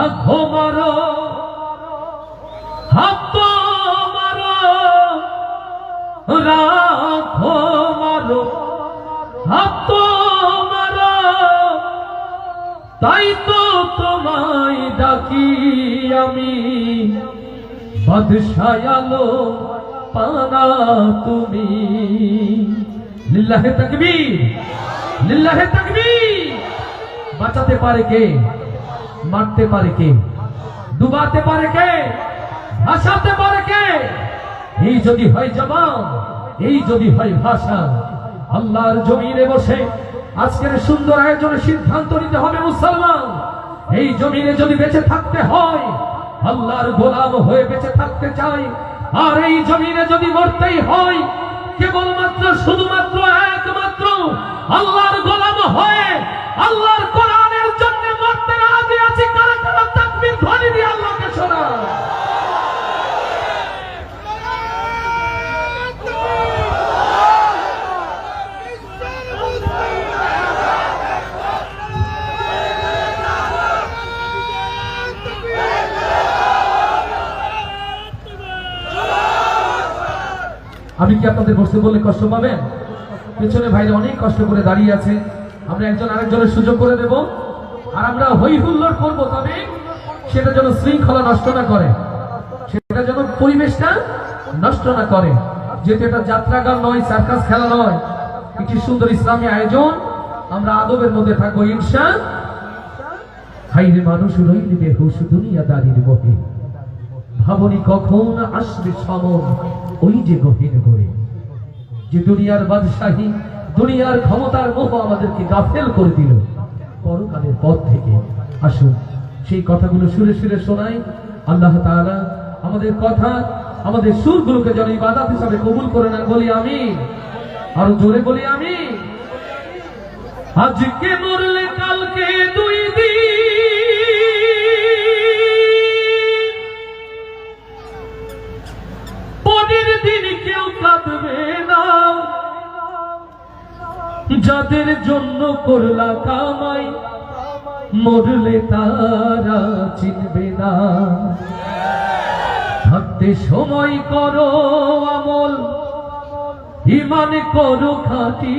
লাখো মারো হাত মারো রাখো মারো হাত মারো তাই তো তোমায় ডাকি আমি বাদশাহ আলম পানা তুমি। লিল্লাহে তাকবীর, লিল্লাহে তাকবীর। বাঁচাতে পারে কে? মারতে পারে কে? ডুবাতে পারে কে? ভাসাতে পারে কে? এই যদি হয় জবান, এই যদি হয় ভাষা, আল্লাহর জমিনে বসে আজকের সুন্দর আয়োজনে সিদ্ধান্ত নিতে হবে মুসলমান। এই জমিনে যদি বেঁচে থাকতে হয়, আল্লাহর গোলাম হয়ে বেঁচে থাকতে চাই, আর এই জমিনে যদি মরতেই হয় কেবলমাত্র শুধুমাত্র একমাত্র আল্লাহর গোলাম হয়ে আল্লাহর কোরআনের জন্য মরতে রাজি আছি। কারা কারা তাকবীর ধ্বনি দিয়ে আল্লাহকে শোনায়। আমি কি আপনাদের বসতে বললে কষ্ট পাবেন? পেছনে ভাইরা অনেক কষ্ট করে দাঁড়িয়ে আছে, আমরা একজন আরেকজনের সুযোগ করে দেব, আর আমরা হই হুল্লোড় করবো, তবে সেটা যেন শৃঙ্খলা নষ্ট না করে, সেটা যেন পরিবেশটা নষ্ট না করে। যেহেতু এটা যাত্রাগান নয়, সার্কাস খেলা নয়, একটি সুন্দর ইসলামী আয়োজন, আমরা আদবের মধ্যে থাকবো ইনশাআল্লাহ। হাইরে মানুষ রইলি বেহুশ দুনিয়াদারির মোহে, ভাবনি কখন আসবে সমন ওই যে গহীন ঘরে। যে দুনিয়ার বাদশাহী, দুনিয়ার ক্ষমতার মোহ আমাদেরকে গাফেল করে দিল পরকালের পথ থেকে। আসুন সেই কথাগুলো সুরে সুরে শোনাই। আল্লাহ তাআলা আমাদের কথা, আমাদের সুরগুলোকে যেন ইবাদত হিসাবে কবুল করে না। বলি আমিন, আরো জোরে বলি আমিন। আজকে মরলে কালকে দুই দিন, পরের দিন কেউ কাঁদবে না, যাদের জন্য করলা কামাই মরলে তারা চিনবে না। থাকতে সময় করো আমল, ঈমান করো খাঁটি,